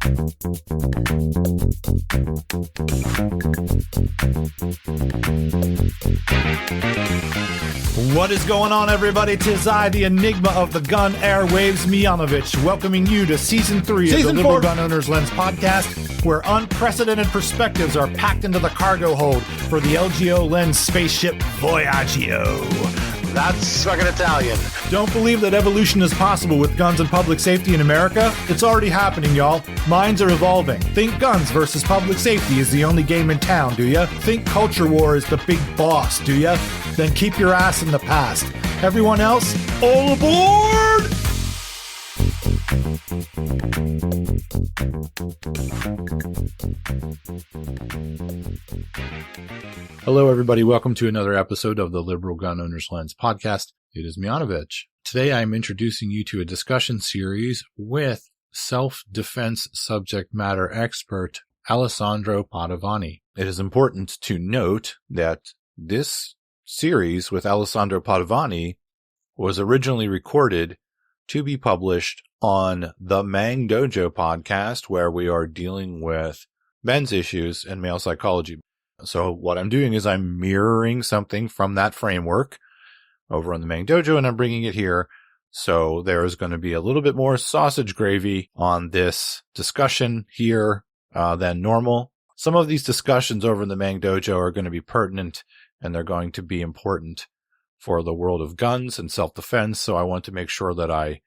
What is going on, everybody? 'Tis I, the enigma of the gun airwaves, Miyanovich, welcoming you to Season 3 of the Liberal Gun Owners Lens podcast, where unprecedented perspectives are packed into the cargo hold for the LGO Lens spaceship Voyagio. That's fucking Italian. Don't believe that evolution is possible with guns and public safety in America? It's already happening, y'all. Minds are evolving. Think guns versus public safety is the only game in town, do ya? Think culture war is the big boss, do ya? Then keep your ass in the past. Everyone else, all aboard! Hello, everybody. Welcome to another episode of the Liberal Gun Owners Lens podcast. It is Miyanovich. Today, I am introducing you to a discussion series with self-defense subject matter expert Alessandro Padovani. It is important to note that this series with Alessandro Padovani was originally recorded to be published on the Mang Dojo podcast, where we are dealing with men's issues and male psychology. So what I'm doing is I'm mirroring something from that framework over on the Mang Dojo, and I'm bringing it here. So there's going to be a little bit more sausage gravy on this discussion here than normal. Some of these discussions over in the Mang Dojo are going to be pertinent, and they're going to be important for the world of guns and self-defense. So I want to make sure that I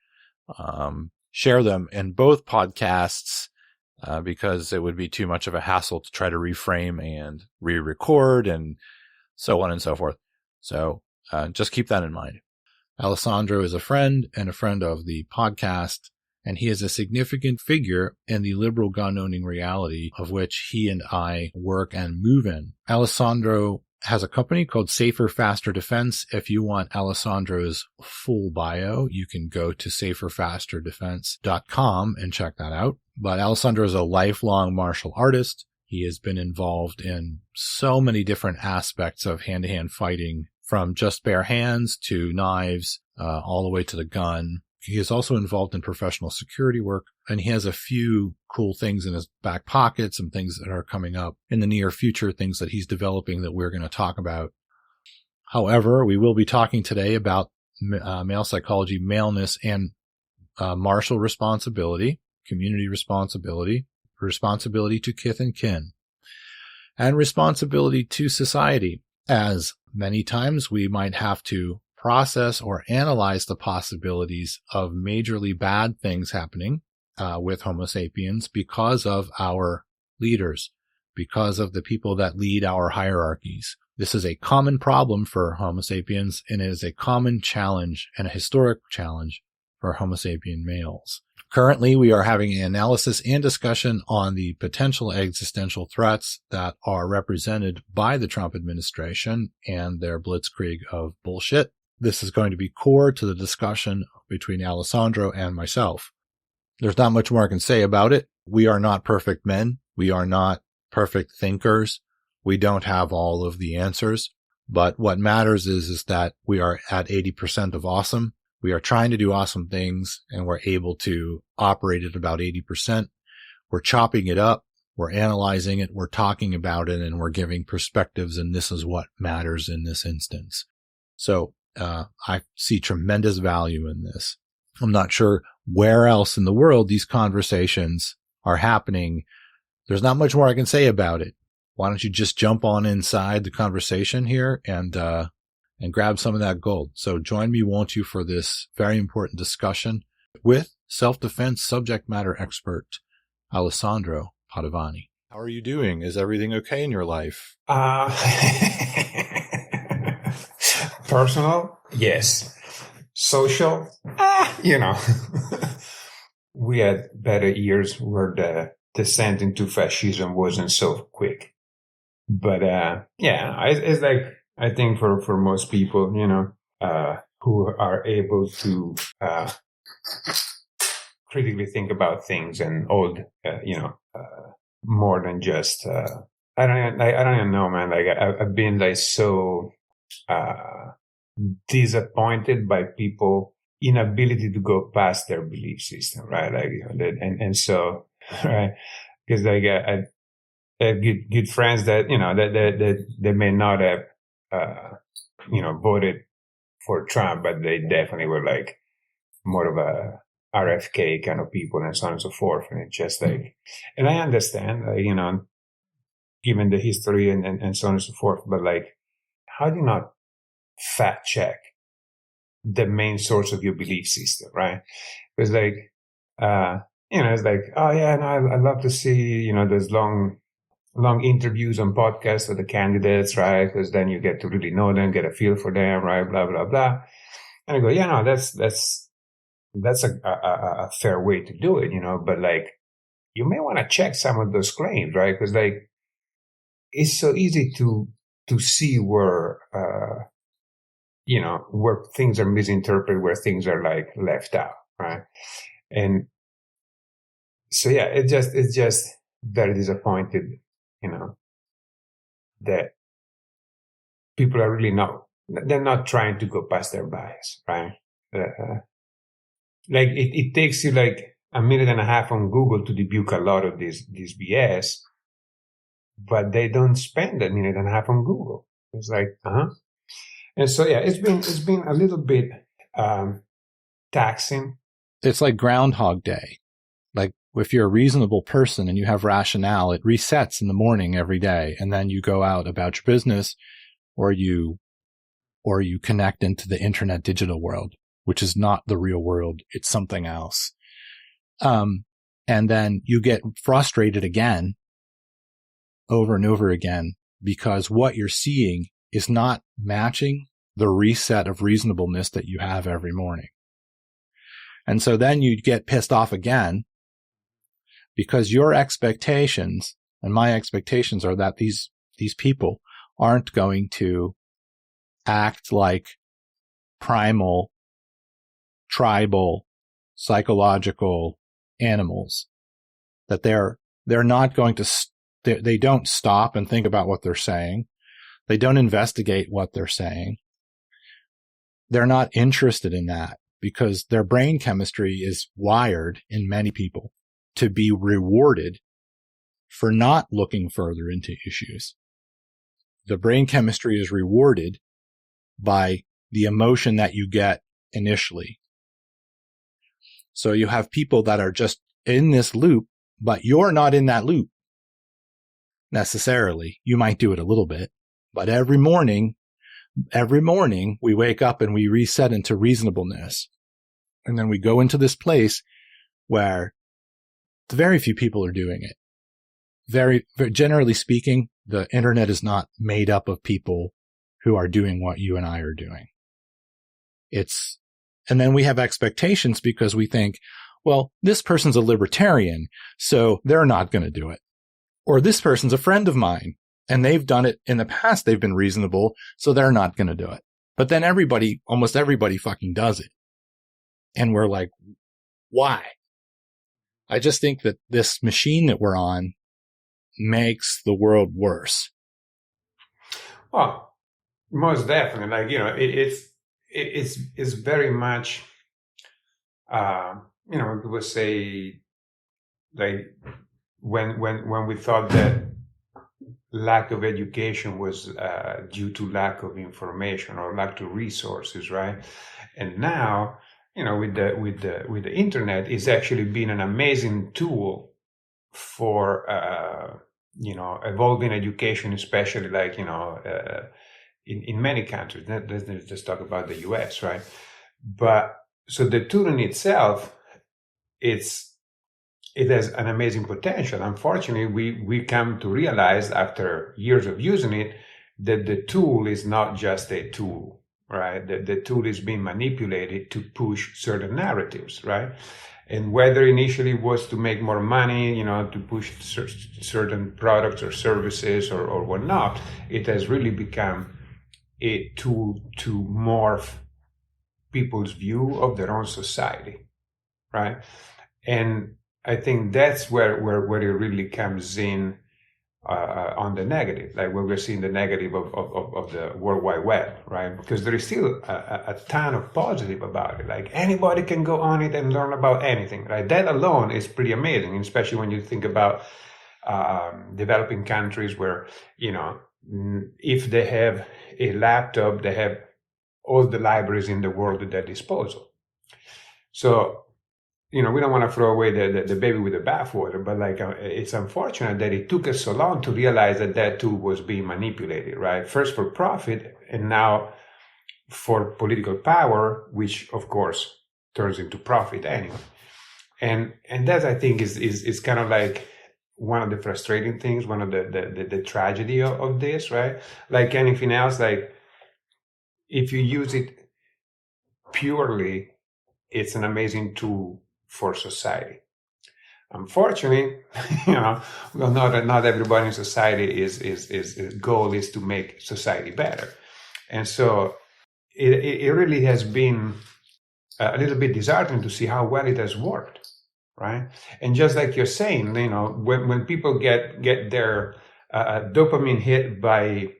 share them in both podcasts because it would be too much of a hassle to try to reframe and re-record and so on and so forth. So just keep that in mind. Alessandro is a friend and a friend of the podcast, and he is a significant figure in the liberal gun-owning reality of which he and I work and move in. Alessandro has a company called Safer, Faster Defense. If you want Alessandro's full bio, you can go to saferfasterdefense.com and check that out. But Alessandro is a lifelong martial artist. He has been involved in so many different aspects of hand-to-hand fighting, from just bare hands to knives, all the way to the gun. He is also involved in professional security work, and he has a few cool things in his back pocket, some things that are coming up in the near future, things that he's developing that we're going to talk about. However, we will be talking today about male psychology, maleness, and martial responsibility, community responsibility, responsibility to kith and kin, and responsibility to society, as many times we might have to process or analyze the possibilities of majorly bad things happening with Homo sapiens because of our leaders, because of the people that lead our hierarchies. This is a common problem for Homo sapiens, and it is a common challenge and a historic challenge for Homo sapien males. Currently, we are having an analysis and discussion on the potential existential threats that are represented by the Trump administration and their blitzkrieg of bullshit. This is going to be core to the discussion between Alessandro and myself. There's not much more I can say about it. We are not perfect men. We are not perfect thinkers. We don't have all of the answers. But what matters is that we are at 80% of awesome. We are trying to do awesome things, and we're able to operate at about 80%. We're chopping it up. We're analyzing it. We're talking about it, and we're giving perspectives, and this is what matters in this instance. So I see tremendous value in this. I'm not sure where else in the world these conversations are happening. There's not much more I can say about it. Why don't you just jump on inside the conversation here and grab some of that gold. So join me, won't you, for this very important discussion with self-defense subject matter expert Alessandro Padovani. How are you doing? Is everything okay in your life? Personal, yes. Social, we had better years where the descent into fascism wasn't so quick. But it's like, I think for most people, who are able to critically think about things and more than just I don't even know, man. Like I've been like so disappointed by people inability to go past their belief system, right? Like, and so right? Because like I have good friends that they may not have voted for Trump, but they definitely were like more of a RFK kind of people and so on and so forth. And it's just like, and I understand, given the history and so on and so forth, but like, how do you not fact check the main source of your belief system, right? Because like, it's like, oh yeah, no, I love to see, those long interviews on podcasts of the candidates, right? Because then you get to really know them, get a feel for them, right? Blah, blah, blah. And I go, yeah, no, that's a fair way to do it, but like, you may want to check some of those claims, right? Because like, it's so easy to see where, where things are misinterpreted, where things are like left out, right? And so, yeah, it's just very disappointed, that people are really they're not trying to go past their bias, right? Like it takes you like a minute and a half on Google to debunk a lot of this BS, but they don't spend a minute and a half on Google. It's like, And so, yeah, it's been a little bit taxing. It's like Groundhog Day. Like if you're a reasonable person and you have rationale, it resets in the morning every day, and then you go out about your business, or you connect into the internet digital world, which is not the real world. It's something else. And then you get frustrated again over and over again because what you're seeing is not matching the reset of reasonableness that you have every morning. And so then you get pissed off again because your expectations and my expectations are that these people aren't going to act like primal, tribal, psychological animals, that they're not going to, they don't stop and think about what they're saying. They don't investigate what they're saying. They're not interested in that because their brain chemistry is wired in many people to be rewarded for not looking further into issues. The brain chemistry is rewarded by the emotion that you get initially. So you have people that are just in this loop, but you're not in that loop necessarily. You might do it a little bit, but every morning we wake up and we reset into reasonableness. And then we go into this place where very few people are doing it. Very generally speaking, the internet is not made up of people who are doing what you and I are doing. And then we have expectations because we think, well, this person's a libertarian, so they're not going to do it. Or this person's a friend of mine, and they've done it in the past. They've been reasonable, so they're not going to do it. But then almost everybody fucking does it. And we're like, why? I just think that this machine that we're on makes the world worse. Well, most definitely. Like, it's very much, people say, like, when we thought that lack of education was due to lack of information or lack of resources, right? And now, with the internet, it's actually been an amazing tool for evolving education, especially like in many countries. Let's just talk about the U.S., right? But so the tool in itself, it has an amazing potential. Unfortunately, we come to realize after years of using it that the tool is not just a tool, right? The tool is being manipulated to push certain narratives, right? And whether initially was to make more money, to push certain products or services or whatnot, it has really become a tool to morph people's view of their own society, right? And I think that's where it really comes in on the negative, like when we're seeing the negative of the World Wide Web, right? Because there is still a ton of positive about it. Like anybody can go on it and learn about anything, right? That alone is pretty amazing, especially when you think about developing countries where, if they have a laptop, they have all the libraries in the world at their disposal. So, we don't want to throw away the baby with the bathwater, but it's unfortunate that it took us so long to realize that tool was being manipulated, right? First for profit, and now for political power, which of course turns into profit anyway. And that, I think, is kind of like one of the frustrating things, one of the tragedy of this, right? Like anything else, like if you use it purely, it's an amazing tool for society. Unfortunately, not everybody in society is goal is to make society better, and so it really has been a little bit disheartening to see how well it has worked, right? And just like you're saying, when people get their dopamine hit by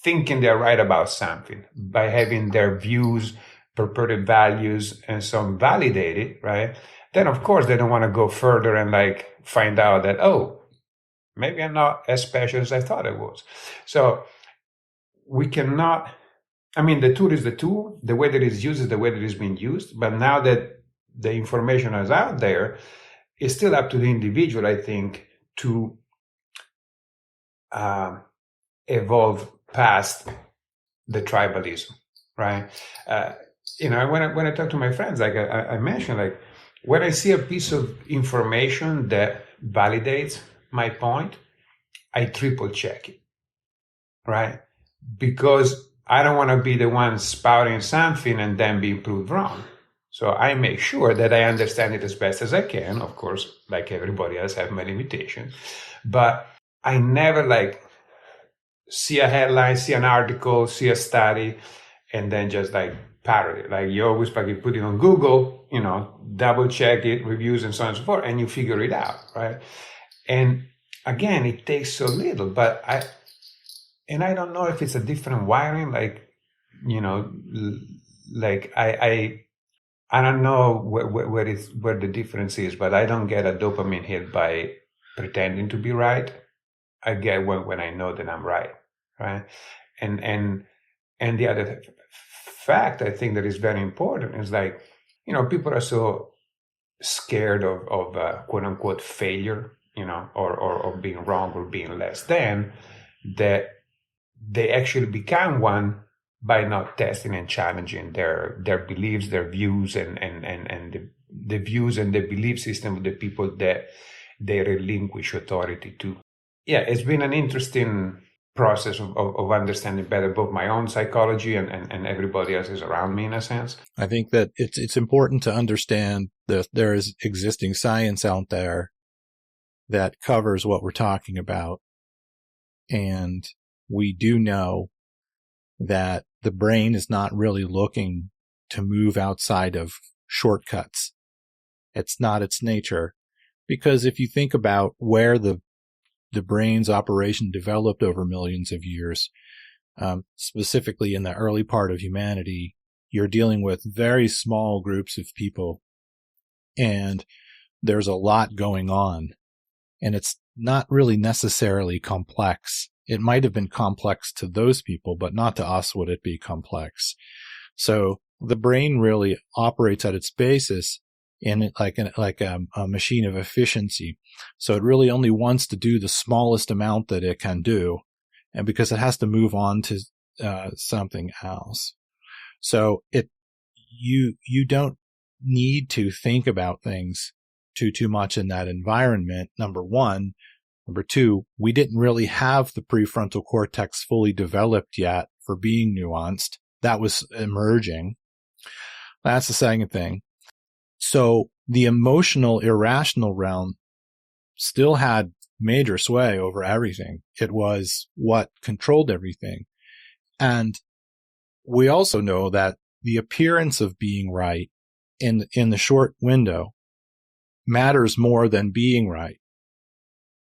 thinking they're right about something, by having their views, purported values, and so on validated, right? Then of course they don't want to go further and find out that, oh, maybe I'm not as special as I thought I was. So we cannot, the tool is the tool, the way that it's used is the way that it's being used. But now that the information is out there, it's still up to the individual, I think, to evolve past the tribalism, right? When I talk to my friends, I mentioned, when I see a piece of information that validates my point, I triple check it, right? Because I don't want to be the one spouting something and then being proved wrong. So I make sure that I understand it as best as I can. Of course, like everybody else, I have my limitations. But I never see a headline, see an article, see a study, and then just parrot it. You always put it on Google, double check it, reviews and so on and so forth, and you figure it out, right? And again, it takes so little, but I don't know if it's a different wiring, I don't know where the difference is, but I don't get a dopamine hit by pretending to be right. I get when I know that I'm right? And the other fact I think that is very important is people are so scared of quote unquote failure, or being wrong or being less than, that they actually become one by not testing and challenging their beliefs, their views, and the views and the belief system of the people that they relinquish authority to. Yeah, it's been an interesting process of understanding better both my own psychology and everybody else's around me, in a sense. I think that it's important to understand that there is existing science out there that covers what we're talking about. And we do know that the brain is not really looking to move outside of shortcuts. It's not its nature. Because if you think about where the brain's operation developed over millions of years, specifically in the early part of humanity, you're dealing with very small groups of people, and there's a lot going on, and it's not really necessarily complex. It might have been complex to those people, but not to us would it be complex. So the brain really operates at its basis in like a machine of efficiency. So it really only wants to do the smallest amount that it can do, and because it has to move on to something else. So you don't need to think about things too much in that environment, number one. Number two, we didn't really have the prefrontal cortex fully developed yet for being nuanced. That was emerging. That's the second thing. So the emotional, irrational realm still had major sway over everything. It was what controlled everything. And we also know that the appearance of being right in the short window matters more than being right.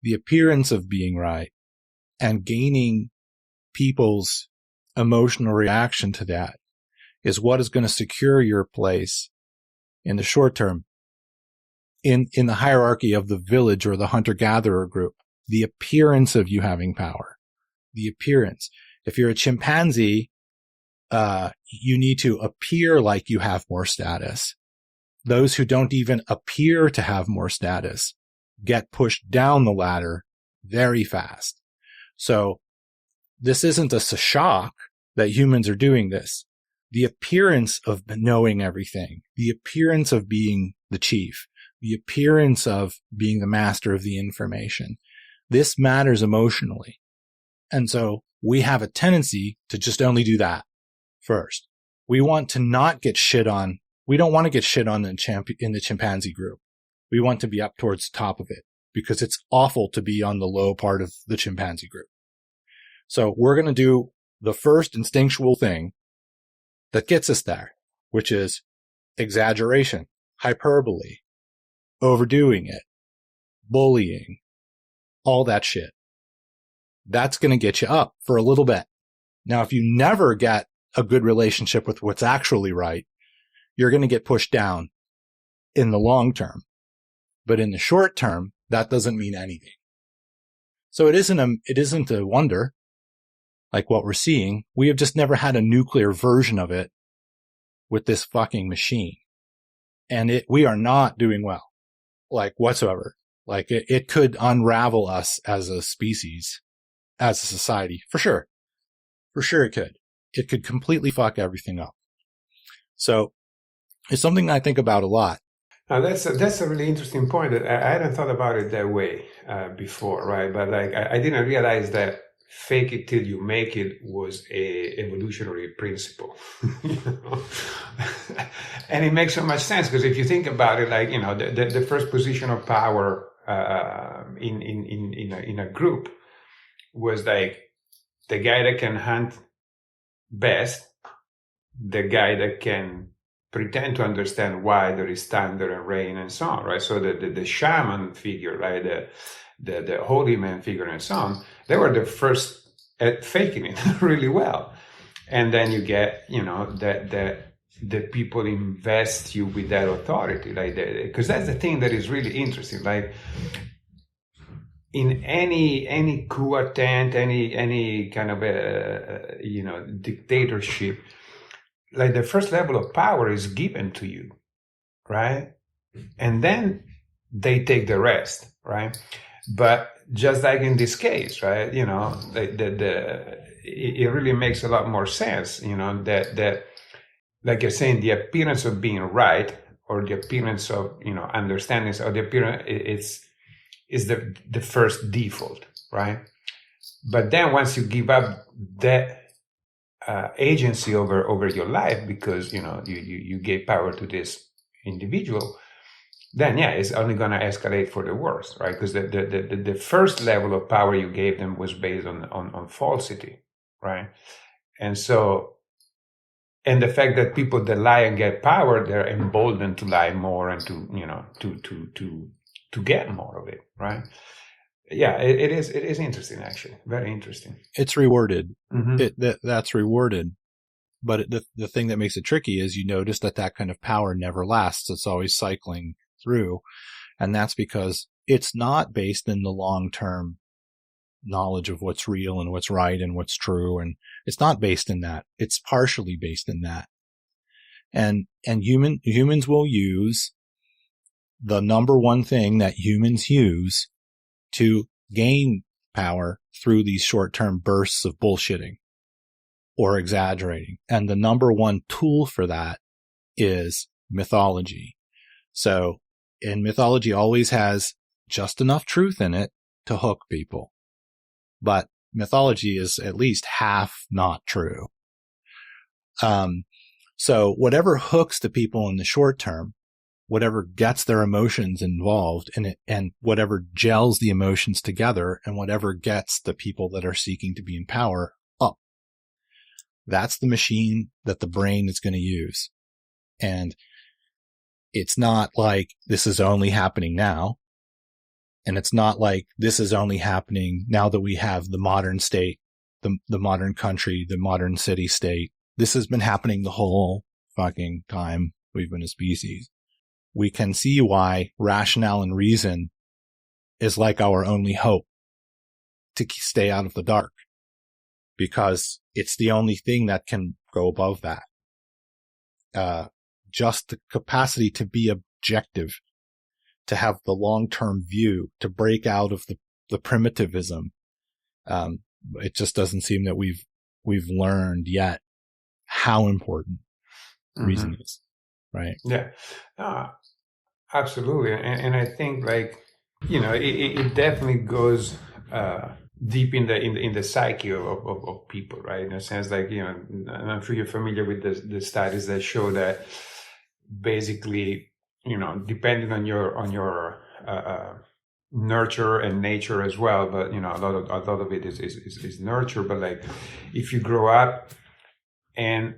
the appearance of being right, and gaining people's emotional reaction to that is what is going to secure your place in the short term in the hierarchy of the village or the hunter-gatherer group. The appearance of you having power. The appearance. If you're a chimpanzee, you need to appear like you have more status. Those who don't even appear to have more status get pushed down the ladder very fast. So this isn't a shock that humans are doing this. The appearance of knowing everything, the appearance of being the chief, the appearance of being the master of the information, this matters emotionally. And so we have a tendency to just only do that first. We want to not get shit on. We don't want to get shit on in the chimpanzee group. We want to be up towards the top of it because it's awful to be on the low part of the chimpanzee group. So we're going to do the first instinctual thing that gets us there, which is exaggeration, hyperbole, overdoing it, bullying, all that shit. That's going to get you up for a little bit. Now, if you never get a good relationship with what's actually right, you're going to get pushed down in the long term. But in the short term, that doesn't mean anything. So it isn't a wonder like what we're seeing. We have just never had a nuclear version of it with this fucking machine. And we are not doing well, like whatsoever. Like it could unravel us as a species, as a society, for sure. For sure it could. It could completely fuck everything up. So it's something I think about a lot. Now that's a really interesting point. That I hadn't thought about it that way before, right? But like I didn't realize that fake it till you make it was a evolutionary principle. You know? And it makes so much sense because if you think about it, like, you know, the first position of power in a group was like the guy that can hunt best, the guy that can pretend to understand why there is thunder and rain and so on, right? So the shaman figure, right, the holy man figure and so on, they were the first at faking it really well. And then you get, you know, that the people invest you with that authority, like because that's the thing that is really interesting. Like in any coup attempt, any kind of a dictatorship, like the first level of power is given to you, right? And then they take the rest, right? But just like in this case, right? You know, it really makes a lot more sense, you know, that like you're saying, the appearance of being right or the appearance of, you know, understanding, or the appearance is the first default, right? But then once you give up that agency over your life because, you know, you gave power to this individual, then yeah, it's only going to escalate for the worse, right? Because the first level of power you gave them was based on falsity, right? And so, and the fact that people that lie and get power, they're emboldened to lie more and to, you know, to get more of it, right? Yeah, it is interesting, actually. Very interesting. It's rewarded. Mm-hmm. That's rewarded. But the thing that makes it tricky is you notice that kind of power never lasts. It's always cycling through. And that's because it's not based in the long-term knowledge of what's real and what's right and what's true. And it's not based in that. It's partially based in that. And humans will use the number one thing that humans use to gain power through these short-term bursts of bullshitting or exaggerating. And the number one tool for that is mythology. So, and mythology always has just enough truth in it to hook people. But mythology is at least half not true. So whatever hooks the people in the short term, whatever gets their emotions involved in it, and whatever gels the emotions together, and whatever gets the people that are seeking to be in power up. That's the machine that the brain is going to use. And it's not like this is only happening now. And it's not like this is only happening now that we have the modern state, the modern country, the modern city state. This has been happening the whole fucking time we've been a species. We can see why rationale and reason is like our only hope to stay out of the dark, because it's the only thing that can go above that. Just the capacity to be objective, to have the long-term view, to break out of the primitivism. It just doesn't seem that we've learned yet how important reason is, right? Yeah, absolutely. And I think, like, it definitely goes deep in the psyche of people, right? In a sense, like, and I'm sure you're familiar with the studies that show that basically, depending on your nurture and nature as well, but a lot of it is nurture. But like, if you grow up and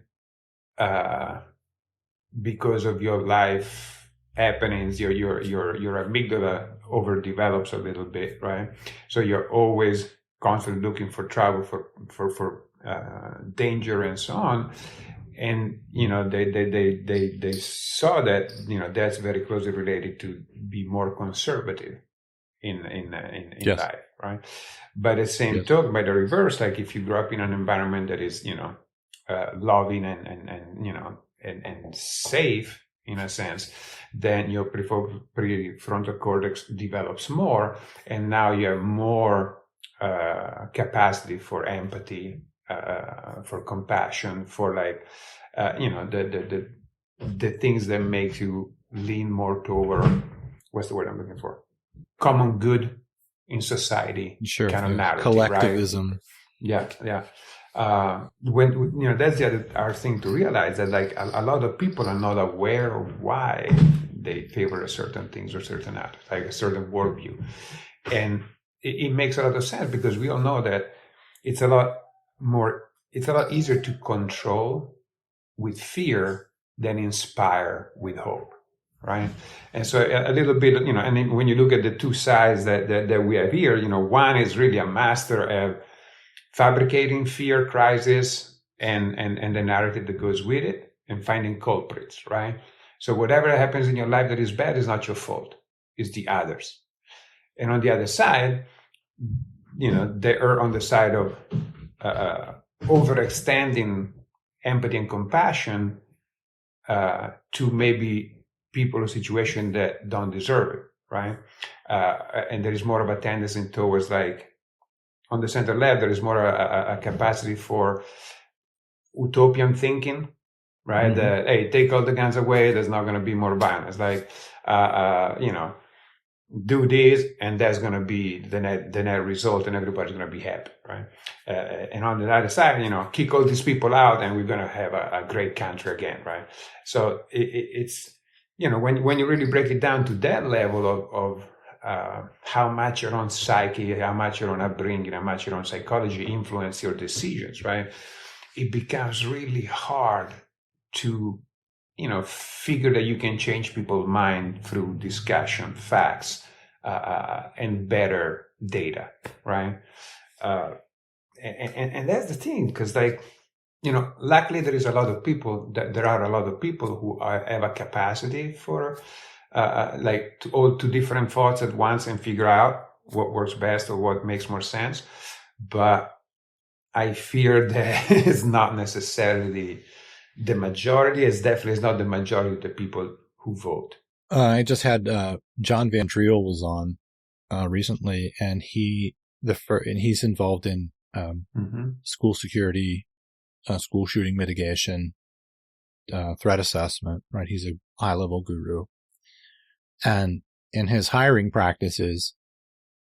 because of your life happenings, your amygdala overdevelops a little bit, right? So you're always constantly looking for trouble, for danger and so on. And they saw that that's very closely related to be more conservative in Yes. life, right? But at the same token, by the reverse, like if you grow up in an environment that is loving and safe in a sense, then your prefrontal cortex develops more, and now you have more capacity for empathy, for compassion, for like the things that make you lean more toward, what's the word I'm looking for? Common good in society, Sure, kind of narrative, collectivism. Right? Yeah. When that's the other thing to realize, that like a lot of people are not aware of why they favor certain things or certain acts, like a certain worldview, and it makes a lot of sense, because we all know that it's a lot easier to control with fear than inspire with hope, right? And so a little bit, and then when you look at the two sides that we have here, one is really a master at fabricating fear, crisis, and the narrative that goes with it, and finding culprits, right? So whatever happens in your life that is bad is not your fault, it's the others. And on the other side, they are on the side of overextending empathy and compassion to maybe people or situations that don't deserve it, right? And there is more of a tendency towards, like, on the center left, there is more a capacity for utopian thinking, right? Mm-hmm. That, hey, take all the guns away, there's not going to be more violence. Like, do this, and that's going to be the net result, and everybody's going to be happy, right? And on the other side, kick all these people out, and we're going to have a great country again, right? So it's when you really break it down to that level of how much your own psyche, how much your own upbringing, how much your own psychology influence your decisions, right? It becomes really hard to figure that you can change people's mind through discussion, facts, and better data, right? And that's the thing, because, like, luckily there are a lot of people who have a capacity for to different thoughts at once and figure out what works best or what makes more sense. But I fear that it's not necessarily the majority. It's definitely not the majority of the people who vote. I just had John Van Driel was on recently, and he's involved in school security, school shooting mitigation, threat assessment. Right, he's a high-level guru, and in his hiring practices,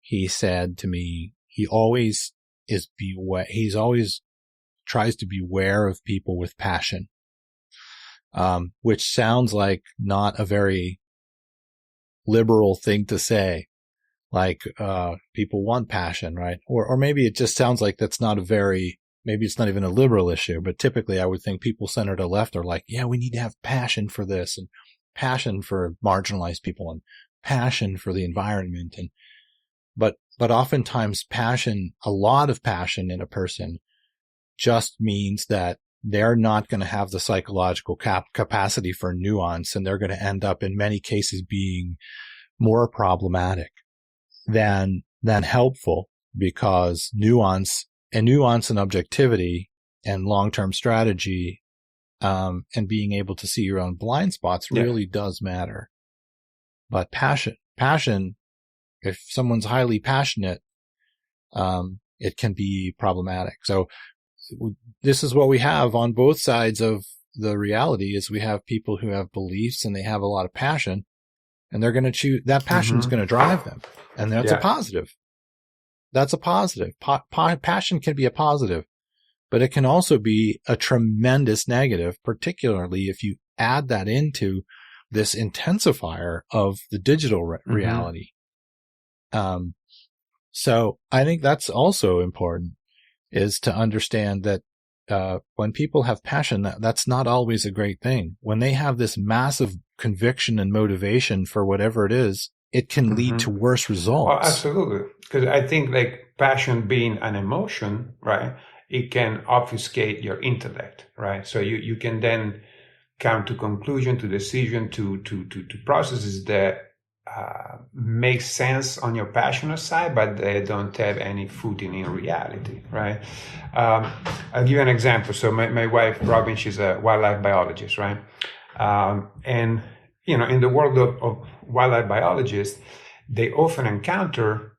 he said to me, he always tries to beware of people with passion, which sounds like not a very liberal thing to say. Like, people want passion, right? Or maybe it just sounds like maybe it's not even a liberal issue, but typically I would think people centered to left are like, yeah, we need to have passion for this, and passion for marginalized people, and passion for the environment. And But oftentimes passion, a lot of passion in a person just means that they're not going to have the psychological capacity for nuance, and they're going to end up in many cases being more problematic than helpful, because nuance and objectivity and long-term strategy, and being able to see your own blind spots really does matter. But passion, if someone's highly passionate, it can be problematic. So this is what we have on both sides of the reality, is we have people who have beliefs and they have a lot of passion, and they're going to choose that passion is going to drive them. And that's a positive. That's a positive. Passion can be a positive, but it can also be a tremendous negative, particularly if you add that into this intensifier of the digital reality. So I think that's also important, is to understand that when people have passion, that's not always a great thing. When they have this massive conviction and motivation for whatever it is, it can lead to worse results. Oh, absolutely. Because I think like passion being an emotion, right, it can obfuscate your intellect, right? So you can then come to conclusion, to decision, to processes that make sense on your passionate side, but they don't have any footing in reality, right? I'll give you an example. So my wife, Robin, she's a wildlife biologist, right? And, you know, in the world of wildlife biologists, they often encounter,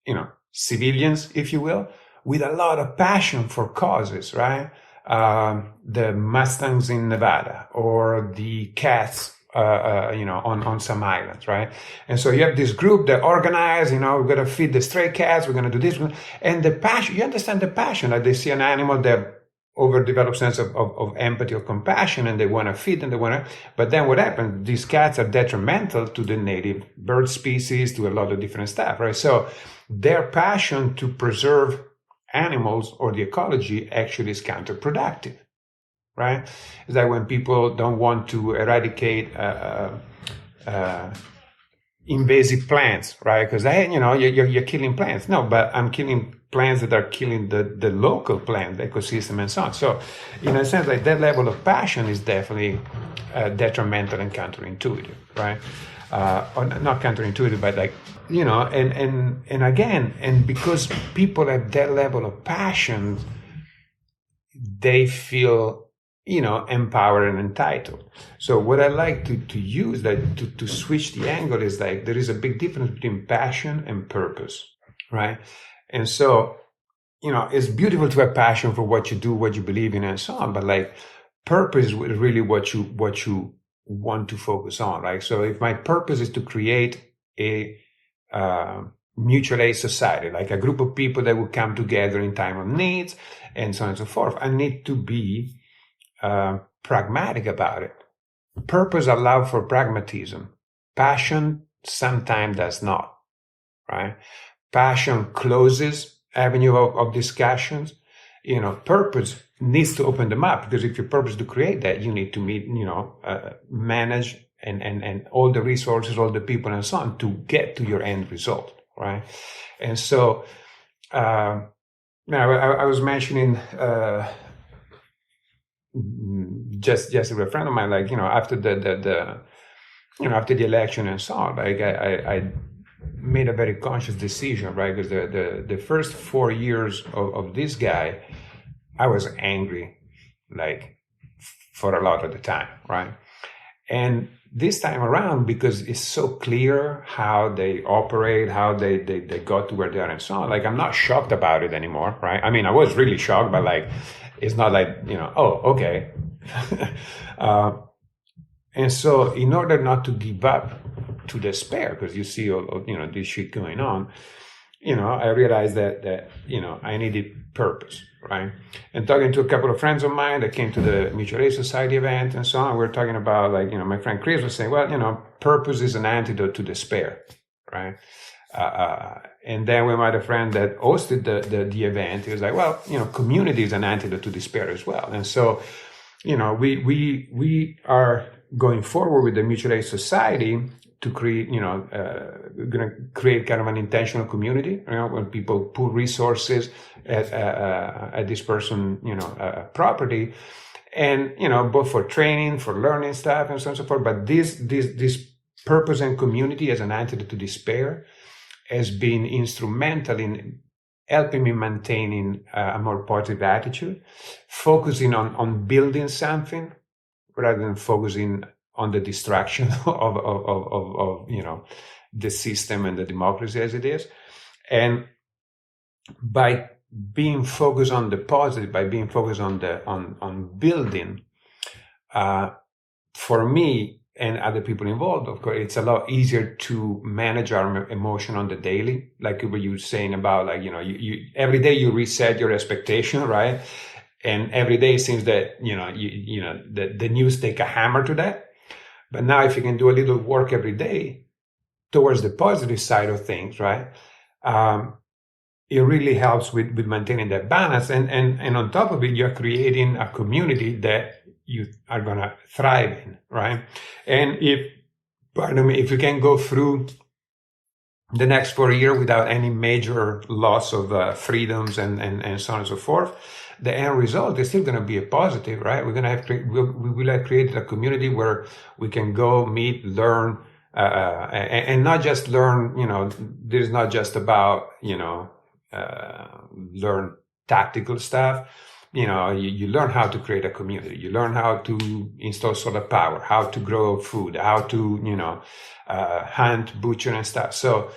you know, civilians, if you will, with a lot of passion for causes, right? The Mustangs in Nevada, or the cats, you know, on some islands, right? And so you have this group that organize, you know, we're going to feed the stray cats, we're going to do this. And the passion, you understand the passion, like they see an animal, that overdeveloped sense of empathy or compassion, and they want to feed, and they want to, but then what happens? These cats are detrimental to the native bird species, to a lot of different stuff, right? So their passion to preserve animals or the ecology actually is counterproductive, right? It's like when people don't want to eradicate invasive plants, right? Because you know, you're killing plants. No, but I'm killing plants that are killing the local plant ecosystem and so on. So, in a sense, like that level of passion is definitely detrimental and counterintuitive, right? Or not counterintuitive, but like, you know, and again, and because people have that level of passion, they feel, you know, empowered and entitled. So what I like to use, that to switch the angle, is like there is a big difference between passion and purpose, right? And so, you know, it's beautiful to have passion for what you do, what you believe in, and so on. But like, purpose is really what you want to focus on, right? So if my purpose is to create a mutual aid society, like a group of people that will come together in time of needs, and so on and so forth, I need to be pragmatic about it. Purpose allows for pragmatism. Passion sometimes does not, right? Passion closes avenue of discussions. You know, purpose needs to open them up, because if your purpose is to create that, you need to meet, you know, manage and all the resources, all the people and so on to get to your end result, right? And so, now I was mentioning, just yesterday, a friend of mine, like, you know, after after the election and so on, like I made a very conscious decision, right? Because the first 4 years of this guy, I was angry, like, for a lot of the time, right? And this time around, because it's so clear how they operate, how they got to where they are and so on, like, I'm not shocked about it anymore, right? I mean, I was really shocked, but like, it's not like, you know, oh, okay. And so in order not to give up to despair, because you see all, you know, this shit going on, you know, I realized that, you know, I needed purpose, right? And talking to a couple of friends of mine that came to the Mutual Aid Society event and so on, we're talking about, like, you know, my friend Chris was saying, well, you know, purpose is an antidote to despair, right? And then we met a friend that hosted the event. He was like, well, you know, community is an antidote to despair as well. And so, you know, we are going forward with the Mutual Aid Society to create, going to create kind of an intentional community, when people put resources at this person, property, and, both for training, for learning stuff and so on and so forth. But this purpose and community as an antidote to despair has been instrumental in helping me maintaining a more positive attitude, focusing on building something rather than focusing on the distraction of the system and the democracy as it is. And by being focused on the positive, by being focused on building, for me and other people involved, of course, it's a lot easier to manage our emotion on the daily. Like what you were saying about, like, you every day you reset your expectation, right? And every day it seems that, the news take a hammer to that. But now if you can do a little work every day towards the positive side of things, right? It really helps with maintaining that balance. And on top of it, you're creating a community that you are going to thrive in, right? And if you can go through the next 4 years without any major loss of freedoms and so on and so forth, the end result is still going to be a positive, right? We're going to have we will have created a community where we can go meet, learn, and not just learn. This is not just about learn tactical stuff. You learn how to create a community. You learn how to install solar power, how to grow food, how to hunt, butcher, and stuff. So.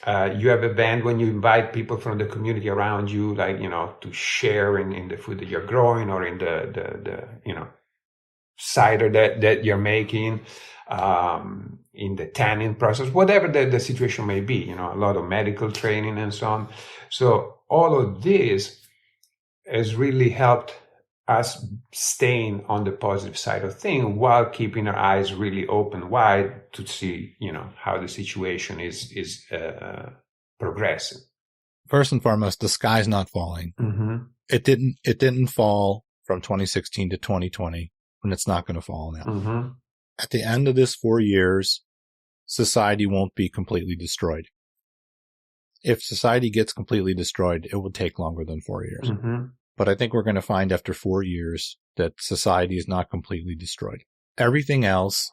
You have a band when you invite people from the community around you, like, to share in the food that you're growing or in the cider that you're making, in the tanning process, whatever the situation may be, a lot of medical training and so on. So all of this has really helped us staying on the positive side of things while keeping our eyes really open wide to see, how the situation is progressing. First and foremost, the sky's not falling. Mm-hmm. It didn't fall from 2016 to 2020, and it's not going to fall now. Mm-hmm. At the end of this 4 years, society won't be completely destroyed. If society gets completely destroyed, it will take longer than 4 years. Mm-hmm. But I think we're going to find after 4 years that society is not completely destroyed. Everything else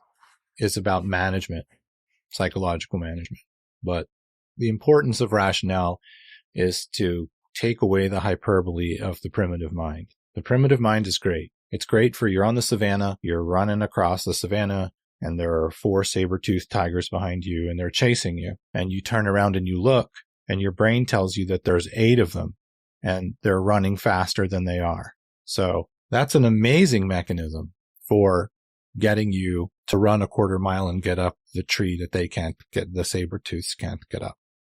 is about management, psychological management. But the importance of rationale is to take away the hyperbole of the primitive mind. The primitive mind is great. It's great for you're on the savannah, you're running across the savannah, and there are 4 saber-toothed tigers behind you, and they're chasing you. And you turn around and you look, and your brain tells you that there's 8 of them. And they're running faster than they are. So that's an amazing mechanism for getting you to run a quarter mile and get up the tree that they can't get, the saber-tooths can't get up.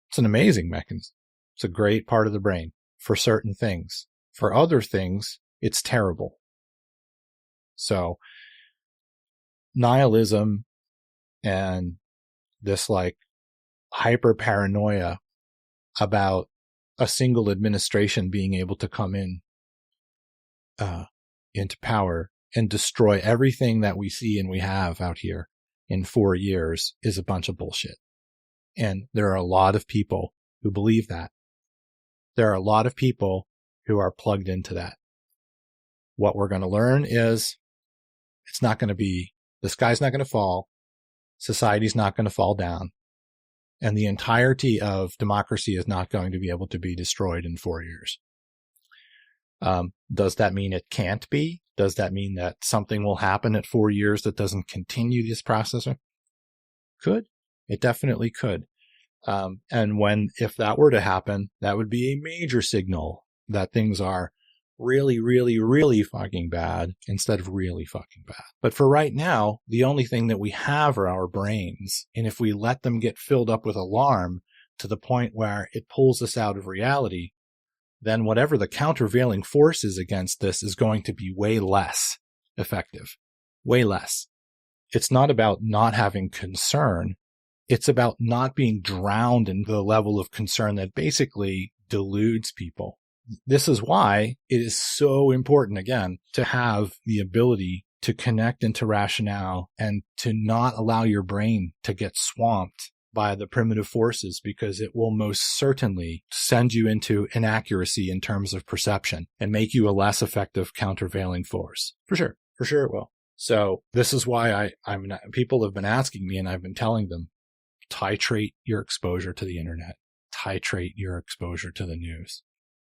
It's an amazing mechanism. It's a great part of the brain for certain things. For other things, it's terrible. So nihilism and this like hyper paranoia about a single administration being able to come into power and destroy everything that we see and we have out here in 4 years is a bunch of bullshit. And there are a lot of people who believe that. There are a lot of people who are plugged into that. What we're going to learn is the sky's not going to fall. Society's not going to fall down. And the entirety of democracy is not going to be able to be destroyed in 4 years. Does that mean it can't be? Does that mean that something will happen at 4 years that doesn't continue this process? Could. It definitely could. And if that were to happen, that would be a major signal that things are really, really, really fucking bad instead of really fucking bad. But for right now, the only thing that we have are our brains. And if we let them get filled up with alarm to the point where it pulls us out of reality, then whatever the countervailing force is against this is going to be way less effective. Way less. It's not about not having concern. It's about not being drowned in the level of concern that basically deludes people. This is why it is so important, again, to have the ability to connect into rationale and to not allow your brain to get swamped by the primitive forces, because it will most certainly send you into inaccuracy in terms of perception and make you a less effective countervailing force. For sure it will. So this is why people have been asking me, and I've been telling them, titrate your exposure to the internet, titrate your exposure to the news.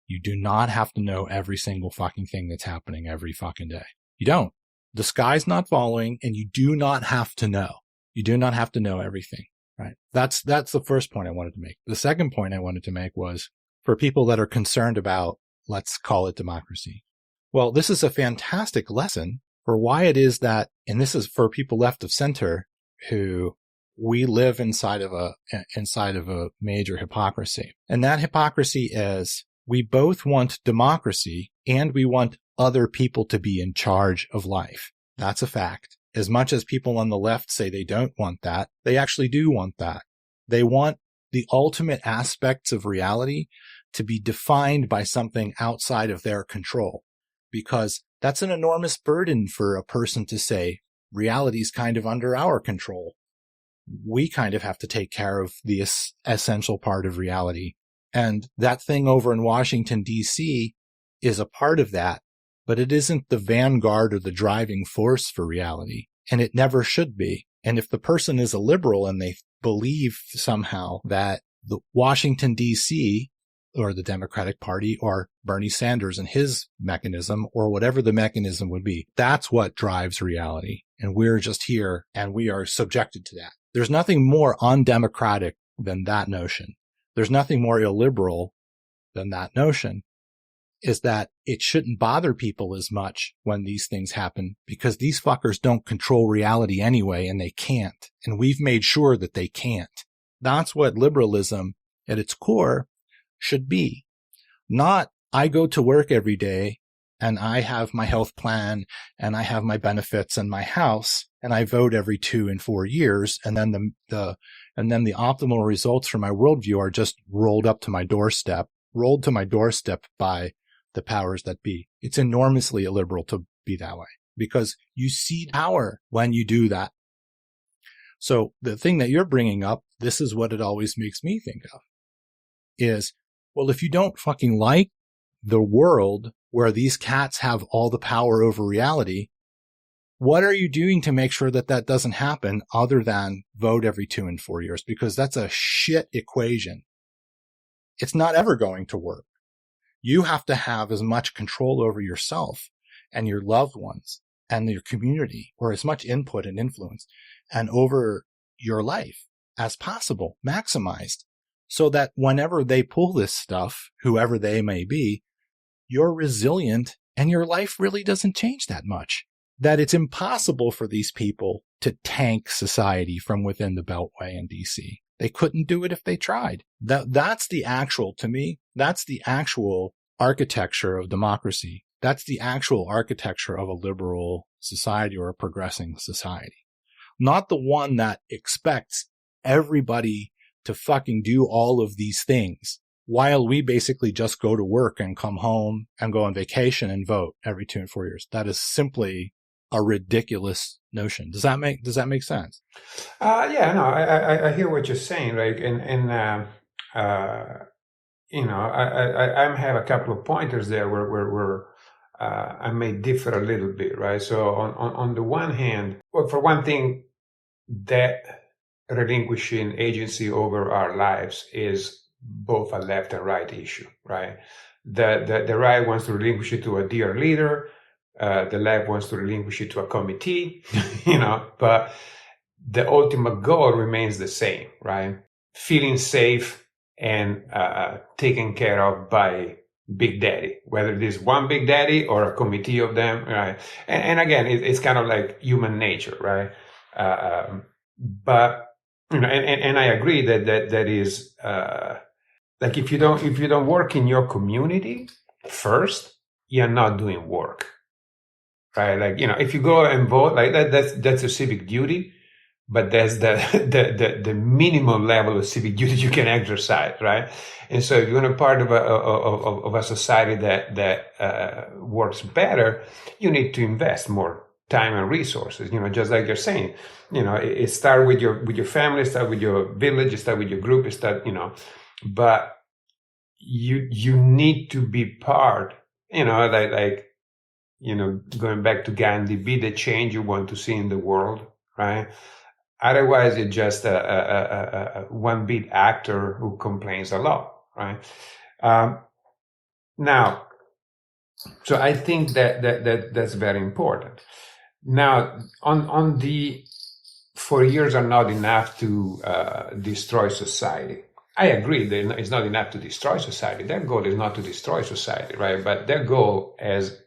You do not have to know every single fucking thing that's happening every fucking day. You don't. The sky's not falling, and you do not have to know. You do not have to know everything, right? That's the first point I wanted to make. The second point I wanted to make was for people that are concerned about, let's call it democracy. Well, this is a fantastic lesson for why it is that, and this is for people left of center who we live inside of a major hypocrisy. And that hypocrisy is we both want democracy and we want other people to be in charge of life. That's a fact. As much as people on the left say they don't want that, they actually do want that. They want the ultimate aspects of reality to be defined by something outside of their control, because that's an enormous burden for a person to say, reality is kind of under our control. We kind of have to take care of the essential part of reality. And that thing over in Washington, D.C. is a part of that, but it isn't the vanguard or the driving force for reality. And it never should be. And if the person is a liberal and they believe somehow that the Washington, D.C. or the Democratic Party or Bernie Sanders and his mechanism or whatever the mechanism would be, that's what drives reality. And we're just here and we are subjected to that. There's nothing more undemocratic than that notion. There's nothing more illiberal than that notion, is that it shouldn't bother people as much when these things happen because these fuckers don't control reality anyway, and they can't. And we've made sure that they can't. That's what liberalism at its core should be. Not, I go to work every day and I have my health plan and I have my benefits and my house and I vote every 2 and 4 years. And then the optimal results for my worldview are just rolled to my doorstep by the powers that be. It's enormously illiberal to be that way because you cede power when you do that. So the thing that you're bringing up, this is what it always makes me think of, is, well, if you don't fucking like the world where these cats have all the power over reality, what are you doing to make sure that that doesn't happen other than vote every 2 and 4 years? Because that's a shit equation. It's not ever going to work. You have to have as much control over yourself and your loved ones and your community, or as much input and influence and over your life as possible, maximized, so that whenever they pull this stuff, whoever they may be, you're resilient and your life really doesn't change that much. That it's impossible for these people to tank society from within the Beltway in DC. They couldn't do it if they tried. That's the actual, to me, that's the actual architecture of democracy. That's the actual architecture of a liberal society or a progressing society. Not the one that expects everybody to fucking do all of these things while we basically just go to work and come home and go on vacation and vote every 2 and 4 years. That is simply a ridiculous notion. Does that make sense? Yeah, no, I hear what you're saying, right? And I have a couple of pointers there where I may differ a little bit, right? So on the one hand, well, for one thing, that relinquishing agency over our lives is both a left and right issue, right? The right wants to relinquish it to a dear leader. The left wants to relinquish it to a committee, but the ultimate goal remains the same, right? Feeling safe and taken care of by Big Daddy, whether it is one Big Daddy or a committee of them, right? And again, it's kind of like human nature, right? But and I agree that is like if you don't work in your community first, you're not doing work. Right, like if you go and vote, like that's a civic duty, but that's the minimum level of civic duty you can exercise, right? And so, if you're a part of a society that works better, you need to invest more time and resources, just like you're saying, it start with your family, start with your village, start with your group, but you need to be part, going back to Gandhi, be the change you want to see in the world, right? Otherwise, you're just a one big actor who complains a lot, right? Now, so I think that's very important. Now, on the 4 years are not enough to destroy society. I agree that it's not enough to destroy society. Their goal is not to destroy society, right? But their goal is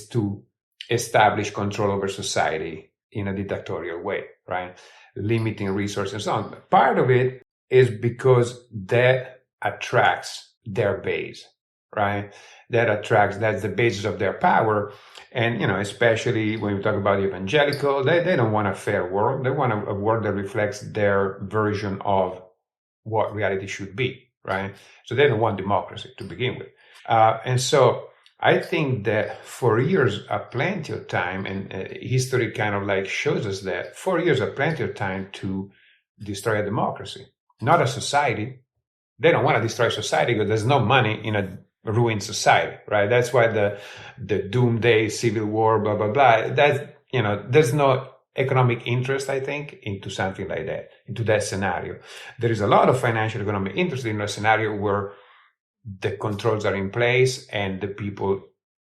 to establish control over society in a dictatorial way, right? Limiting resources and so on. But part of it is because that attracts their base, right? That's the basis of their power. And, especially when we talk about evangelical, they don't want a fair world. They want a world that reflects their version of what reality should be, right? So they don't want democracy to begin with. And so I think that 4 years are plenty of time, and history kind of like shows us that 4 years are plenty of time to destroy a democracy, not a society. They don't want to destroy society because there's no money in a ruined society, right? That's why the doomsday civil war, blah, blah, blah. There's no economic interest, I think, into something like that, into that scenario. There is a lot of financial economic interest in a scenario where the controls are in place and the people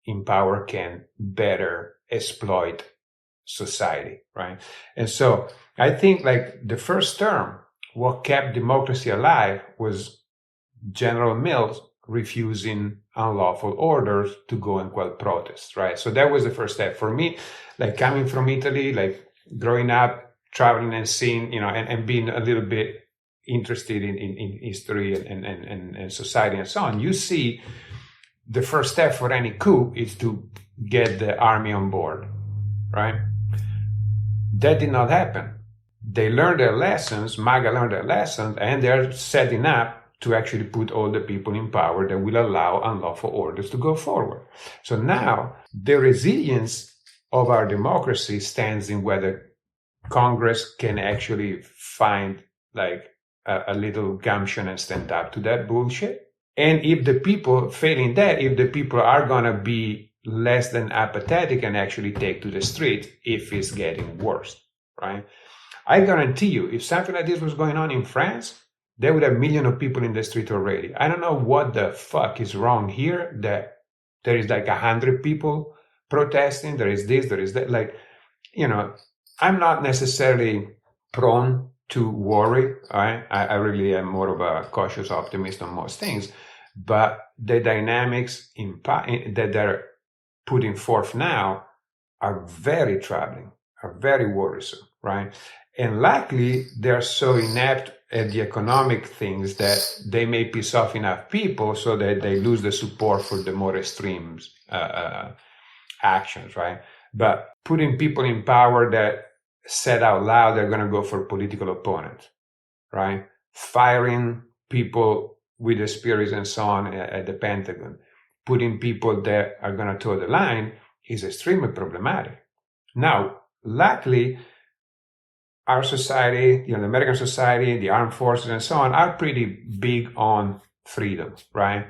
in power can better exploit society, right? And so I think like the first term, what kept democracy alive was General Mills refusing unlawful orders to go and quell protests, right? So that was the first step for me, like coming from Italy, like growing up, traveling and seeing, and being a little bit interested in history and society and so on. You see, the first step for any coup is to get the army on board, right? That did not happen. They learned their lessons, MAGA learned their lessons, and they're setting up to actually put all the people in power that will allow unlawful orders to go forward. So now the resilience of our democracy stands in whether Congress can actually find like a little gumption and stand up to that bullshit. And if the people, failing that, if the people are going to be less than apathetic and actually take to the street if it's getting worse, right? I guarantee you, if something like this was going on in France, there would have millions of people in the street already. I don't know what the fuck is wrong here that there is like 100 people protesting. There is this, there is that. Like, I'm not necessarily prone to worry. Right? I really am more of a cautious optimist on most things. But the dynamics that they're putting forth now are very troubling, are very worrisome, right? And likely they're so inept at the economic things that they may piss off enough people so that they lose the support for the more extreme actions, right? But putting people in power that said out loud they're going to go for political opponents, right? Firing people with experience and so on at the Pentagon, putting people that are going to toe the line is extremely problematic. Now, luckily, our society, the American society, the armed forces and so on are pretty big on freedom, right?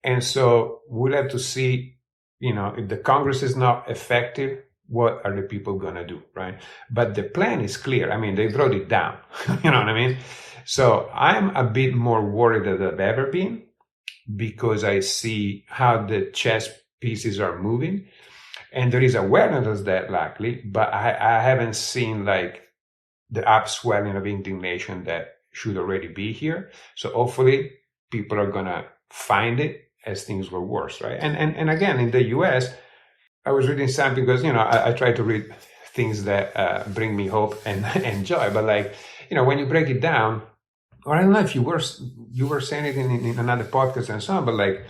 And so we'll have to see, if the Congress is not effective, what are the people going to do, right? But the plan is clear. I mean, they wrote it down, you know what I mean? So I'm a bit more worried than I've ever been because I see how the chess pieces are moving. And there is awareness of that, luckily, but I haven't seen like the upswelling of indignation that should already be here. So hopefully people are going to find it as things were worse, right? And again, in the US, I was reading something because, I try to read things that bring me hope and joy. But like, when you break it down, or I don't know if you were saying it in another podcast and so on, but like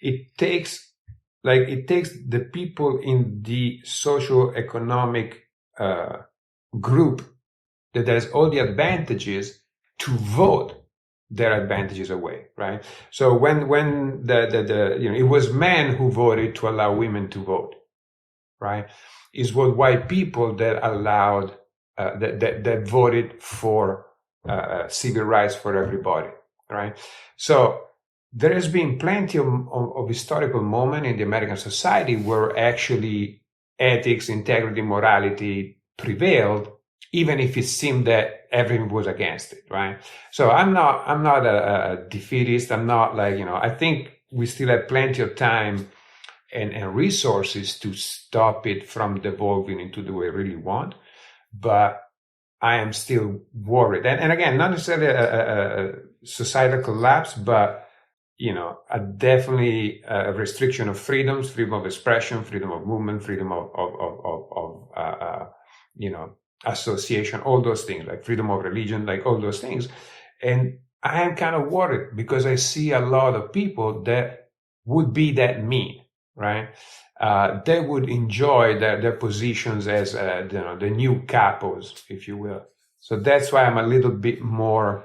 it takes the people in the socio-economic group that has all the advantages to vote their advantages away, right? So when it was men who voted to allow women to vote, right, is what white people that allowed, that voted for civil rights for everybody, right? So there has been plenty of historical moment in the American society where actually ethics, integrity, morality prevailed, even if it seemed that everyone was against it, right? So I'm not a defeatist. I'm not like, I think we still have plenty of time and resources to stop it from devolving into the way we really want. But I am still worried. And again, not necessarily a societal collapse, but, a definitely a restriction of freedoms, freedom of expression, freedom of movement, freedom of association, all those things, like freedom of religion, like all those things. And I am kind of worried because I see a lot of people that would be that mean, right? They would enjoy their positions as the new capos, if you will. So that's why I'm a little bit more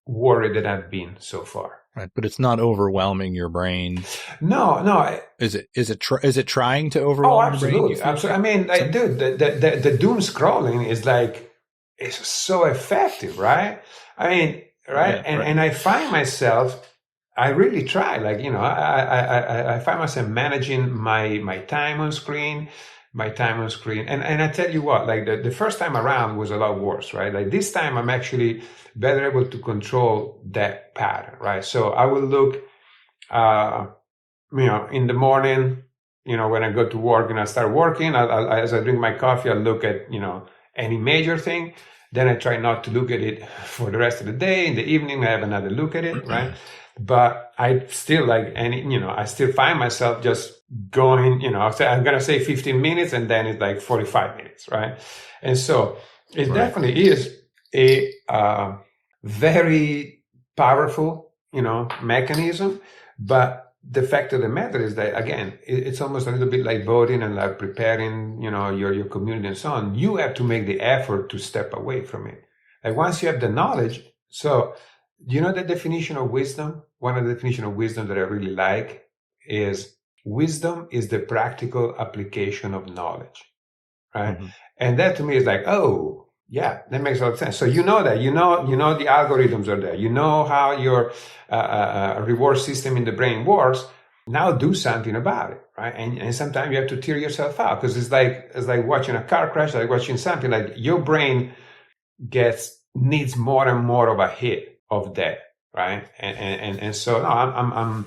worried than I've been so far. Right, but it's not overwhelming your brain. No. Is it trying to overwhelm your brain? Oh, absolutely, absolutely. I mean, like, dude, the doom scrolling is like, it's so effective, right? I mean, right? Yeah, and I find myself, I really try, like, I find myself managing my time on screen, And I tell you what, like the first time around was a lot worse, right? Like this time I'm actually better able to control that pattern, right? So I will look, in the morning, when I go to work and I start working, as I drink my coffee, I'll look at, any major thing. Then I try not to look at it for the rest of the day. In the evening, I have another look at it, right? But I still I still find myself just going, I'm going to say 15 minutes and then it's like 45 minutes, right? And so it definitely is a very powerful, mechanism. But the fact of the matter is that, again, it's almost a little bit like voting and like preparing, your community and so on. You have to make the effort to step away from it. Like once you have the knowledge, so the definition of wisdom? One of the definitions of wisdom that I really like is wisdom is the practical application of knowledge, right? Mm-hmm. And that to me is like, oh, yeah, that makes a lot of sense. So the algorithms are there. You know how your reward system in the brain works. Now do something about it, right? And sometimes you have to tear yourself out because it's like watching a car crash, like watching something. Like your brain needs more and more of a hit of that, right? And so no, I'm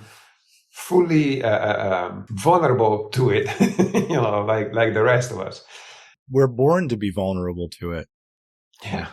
fully vulnerable to it, like the rest of us. We're born to be vulnerable to it. Yeah.